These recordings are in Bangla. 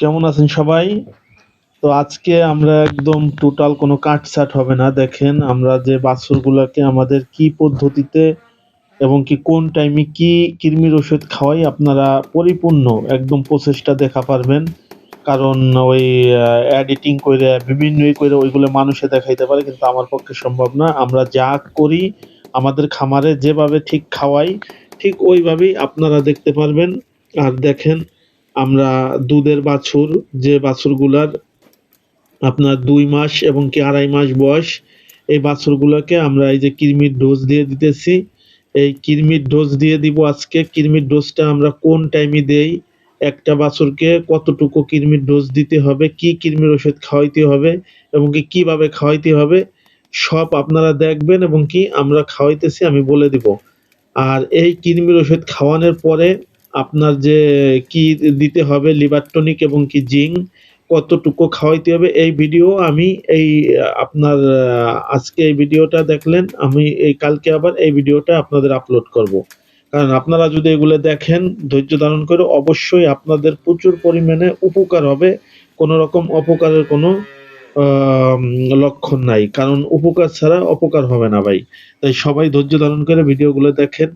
কেমন আছেন সবাই? তো আজকে আমরা একদম টোটাল কোনো কাটছাঁট হবে না। দেখেন আমরা যে বাছুরগুলাকে আমাদের কি পদ্ধতিতে এবং কি কোন টাইমে কি কৃমির ওষুধ খাওয়াই আপনারা পরিপূর্ণ একদম প্রসেসটা দেখা পারবেন। কারণ ওই এডিটিং কইরা বিভিন্ন কইরা ওইগুলো মানুষে দেখাইতে পারে, কিন্তু আমার পক্ষে সম্ভব না। আমরা যা করি আমাদের খামারে যেভাবে ঠিক খাওয়াই ঠিক ওইভাবেই আপনারা দেখতে পারবেন। আর দেখেন আমরা দুধের বাছুর, যে বাছুরগুলার আপনার ২ মাস এবং কি ২.৫ মাস বয়স, এই বাছুরগুলোকে আমরা এই যে কৃমির ডোজ দিয়ে দিতেছি। এই কৃমির ডোজ দিয়ে দিব আজকে। কৃমির ডোজটা আমরা কোন টাইমে দেই, একটা বাছুরকে কতটুকু কৃমির ডোজ দিতে হবে, কি কৃমির ওষুধ খাওয়াইতে হবে এবং কি কিভাবে খাওয়াইতে হবে সব আপনারা দেখবেন এবং কি আমরা খাওয়াইতেছি আমি বলে দিব। আর এই কৃমির ওষুধ খাওয়ানোর পরে আপনার যে কি দিতে হবে লিভার টনিক এবং কি জিঙ্ক কতটুকু খাওয়াইতে হবে এই ভিডিও আমি এই আপনার আজকে এই ভিডিওটা দেখলেন, আমি এই কালকে আবার এই ভিডিওটা আপনাদের আপলোড করব। কারণ আপনারা যদি এগুলো দেখেন ধৈর্য ধারণ করে, অবশ্যই আপনাদের প্রচুর পরিমাণে উপকার হবে। কোনো রকম অপকারের কোনো আম লক্ষণ নাই। কারণ উপকার ছাড়া অপকার হবে না ভাই। তাই সবাই ধৈর্য ধারণ করে ভিডিওগুলো দেখেন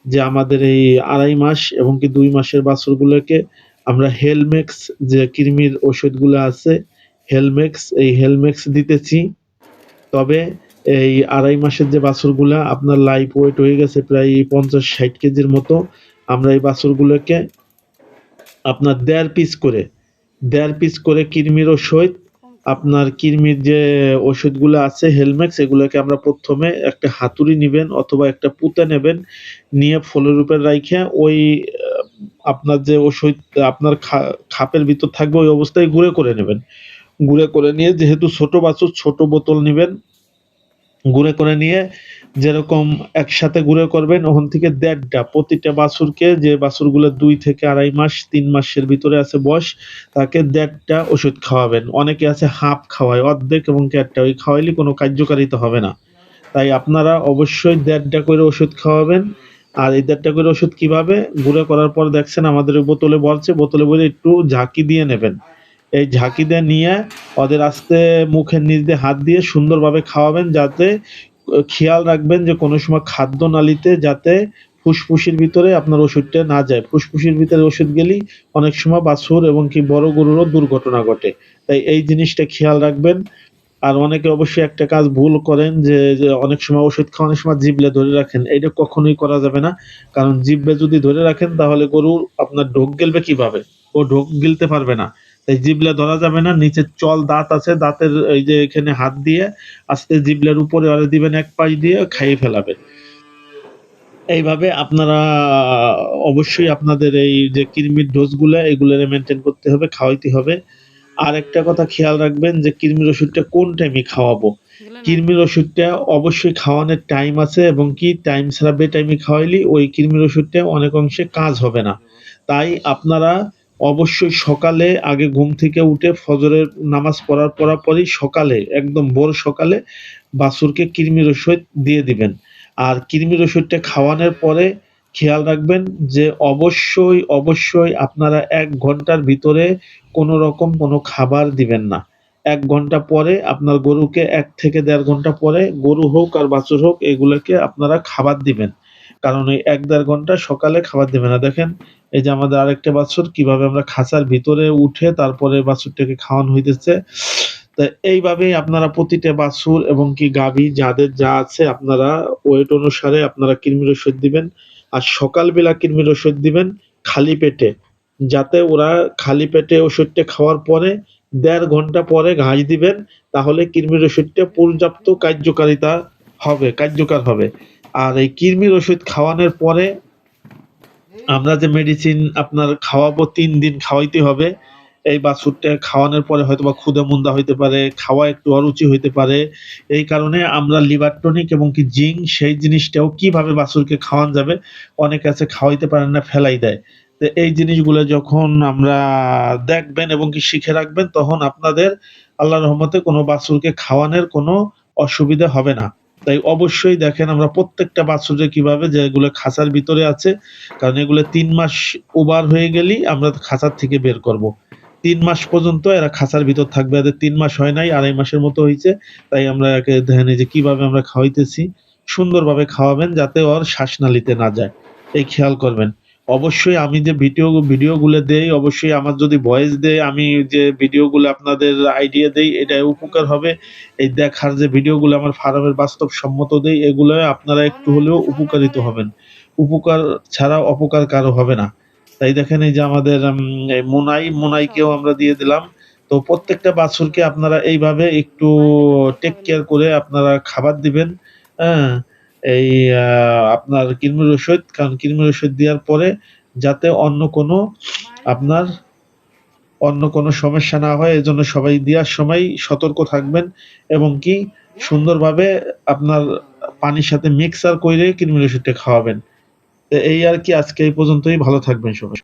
যে আমাদের এই ২.৫ মাস এবং কি ২ মাসের বাছুরগুলোকে আমরা হেলমেক্স যে কৃমির ওষুধগুলো আছে, হেলমেক্স, এই হেলমেক্স দিতেছি। তবে এই ২.৫ মাসের যে বাছুরগুলা আপনার লাইভ ওয়েট হয়ে গেছে প্রায় ৫০-৬০ কেজির মতো। আমরা এই বাছুরগুলোকে আপনার ১.৫ পিস করে কৃমির ওষুধ, আপনার কৃমির যে ওষুধগুলো আছে হেলমেক্স, এগুলোকে আমরা প্রথমে একটা হাতুড়ি নিবেন অথবা একটা পুঁতে নেবেন, নিয়ে ফলের উপর রাইখা ওই আপনার যে ওষুধ আপনার খাপের ভিতর থাকবে ওই অবস্থায় গুঁড়ো করে নেবেন। গুঁড়ো করে নিয়ে যেহেতু ছোট বাছুর ছোট বোতল নিবেন, গুঁড়ো করে নিয়ে যেরকম একসাথে গুঁড়ো করবেন ওখান থেকে ১.৫টা প্রতিটা বাছুরকে, যে বাছুরগুলো ২ থেকে ২.৫ মাস ৩ মাসের ভিতরে আছে বয়স, তাকে ১.৫টা ওষুধ খাওয়াবেন। অনেকে আছে হাফ খাওয়ায়, অর্ধেক এবং ১.৫টা, ওই খাওয়াইলে কোনো কার্যকারিতা হবে না। তাই আপনারা অবশ্যই ১.৫টা করে ওষুধ খাওয়াবেন। আর এই ১.৫টা করে ওষুধ কিভাবে গুঁড়ো করার পর দেখছেন আমাদের ওই বোতলে ভরছে, বোতলে ভরে একটু ঝাঁকি দিয়ে নেবেন। এই ঝাঁকি দিয়ে নিয়ে ওদের আস্তে মুখের নিচ দিয়ে হাত দিয়ে সুন্দরভাবে খাওয়াবেন, যাতে খেয়াল রাখবেন যে কোনো সময় খাদ্যনালীতে যাতে ফুসফুসের ভিতরে আপনার ওষুধটা না যায়। ফুসফুসের ভিতরে ওষুধ গেলেই অনেক সময় বাছুর এবং কি বড় গরুরও দুর্ঘটনা ঘটে। তাই এই জিনিসটা খেয়াল রাখবেন। আর অনেকে অবশ্যই একটা কাজ ভুল করেন যে অনেক সময় ওষুধ খাওয়ানোর সময় জিভলে ধরে রাখেন। এইটা কখনোই করা যাবে না। কারণ জিভে যদি ধরে রাখেন তাহলে গরু আপনার ঢোক গিলবে কিভাবে? ও ঢোক গিলতে পারবে না। তাই জিভলে ধরা যাবে না। নিচে চল দাঁত আছে, দাঁতের এই যে এখানে হাত দিয়ে আস্তে জিভলের উপরে ওরে দিবেন এক পাশ দিয়ে খাইয়ে ফেলাবেন। এইভাবে আপনারা অবশ্যই আপনাদের এই যে কৃমির ডোজগুলা এগুলারে মেইনটেইন করতে হবে, খাওয়াইতে হবে। আরেকটা কথা খেয়াল রাখবেন যে কৃমির ওষুধটা কোন টাইমে খাওয়াবো। কৃমির ওষুধটা অবশ্যই খাওয়ানোর টাইম আছে এবং কি টাইম ছাড়া বেটাইমে খাওয়াইলে ওই কৃমির ওষুধটা অনেক অংশে কাজ হবে না। তাই আপনারা অবশ্যই সকালে আগে ঘুম থেকে উঠে ফজরের নামাজ পড়ার পরাপরই সকালে একদম ভোর সকালে বাছুরকে কৃমির ওষুধ দিয়ে দিবেন। আর কৃমির ওষুধটা খাওয়ানোর পরে খেয়াল রাখবেন যে অবশ্যই আপনারা ১ ঘন্টার ভিতরে কোনো রকম কোনো খাবার দিবেন না। ১ ঘন্টা পরে আপনার গরুকে ১ থেকে ১.৫ ঘন্টা পরে গরু হোক আর বাছুর হোক এগুলাকে আপনারা খাবার দিবেন। কারণ ওই ১-১.৫ ঘন্টা সকালে খাবার দিবেন না। দেখেন এই যে আমাদের আরেকটা বাছুর কিভাবে আমরা খাঁচার ভিতরে উঠে তারপরে বাছুরটাকে খাওয়ানো হইতেছে। তো এইভাবেই আপনারা প্রতিটা বাছুর এবং কি গাভী যাদের যা আছে আপনারা ওয়েট অনুসারে আপনারা কৃমির ওষুধ দিবেন। আর সকালবেলা কৃমির ওষুধ দিবেন খালি পেটে। যাতে ওরা খালি পেটে ওষুধটা খাওয়ার পরে ১.৫ ঘন্টা পরে ঘাস দিবেন। তাহলে কৃমির ওষুধটা পর্যাপ্ত কার্যকর হবে। আর এই কৃমির ওষুধ খাওয়ানোর পরে আমরা যে মেডিসিন আপনার খাওয়াবো ৩ দিন খাওয়াইতে হবে। এই বাছুরটা খাওয়ানোর পরে হয়তোবা ক্ষুধা-মন্দা হইতে পারে, খাওয়া একটু অরুচি হইতে পারে। এই কারণে আমরা লিভার টনিক এবং কি জিঙ্ক সেই জিনিসটাও কিভাবে বাছুরকে খাওয়ানো যাবে, অনেকে আছে খাওয়াইতে পারেন না, ফেলাই দেয়। তো এই জিনিসগুলো যখন আমরা দেখবেন এবং কি শিখে রাখবেন তখন আপনাদের আল্লাহর রহমতে কোনো বাছুরকে খাওয়ানোর কোনো অসুবিধা হবে না। তাই অবশ্যই দেখেন আমরা প্রত্যেকটা বাছুরে কিভাবে যে এগুলো খাঁচার ভিতরে আছে, কারণ এগুলো ৩ মাস ওভার হয়ে গেলেই আমরা খাঁচার থেকে বের করব। ৩ মাস পর্যন্ত এরা খাঁচার ভিতর থাকবে। এদের ৩ মাস হয় নাই, ২.৫ মাসের মতো হইছে। তাই আমরা একে দেখেন এই যে কিভাবে আমরা খাওয়াইতেছি। সুন্দরভাবে খাওয়াবেন যাতে ওর শ্বাসনালীতে না যায়। এই খেয়াল করবেন। অবশ্যই আমি যে ভিডিওগুলো দেই, অবশ্যই আমার যদি ভয়েস দেই, আমি যে ভিডিওগুলো আপনাদের আইডিয়া দেই, এটা উপকার হবে। এই দেখার যে ভিডিওগুলো আমার ফার্মের বাস্তবসম্মত দেই, এগুলোয় আপনারা একটু হলেও উপকারিত হবেন। উপকার ছাড়া অপকার কারো হবে না। তাই দেখেন এই যে আমাদের এই মোনাইকেও আমরা দিয়ে দিলাম। তো প্রত্যেকটা বাছুরকে আপনারা এইভাবে একটু টেক কেয়ার করে আপনারা খাবার দিবেন, হ্যাঁ? এই আ আপনার কৃমির ঔষধ, কারণ কৃমির ঔষধ দেওয়ার পরে যাতে আপনার অন্য কোনো সমস্যা না হয় এজন্য সবাই দেওয়ার সময় সতর্ক থাকবেন এবং কি সুন্দরভাবে আপনার পানির সাথে মিক্সার কইরে কৃমির ওষুধটা খাওয়াবেন। তো এই আরকি, আজকে এই পর্যন্তই। ভালো থাকবেন সবাই।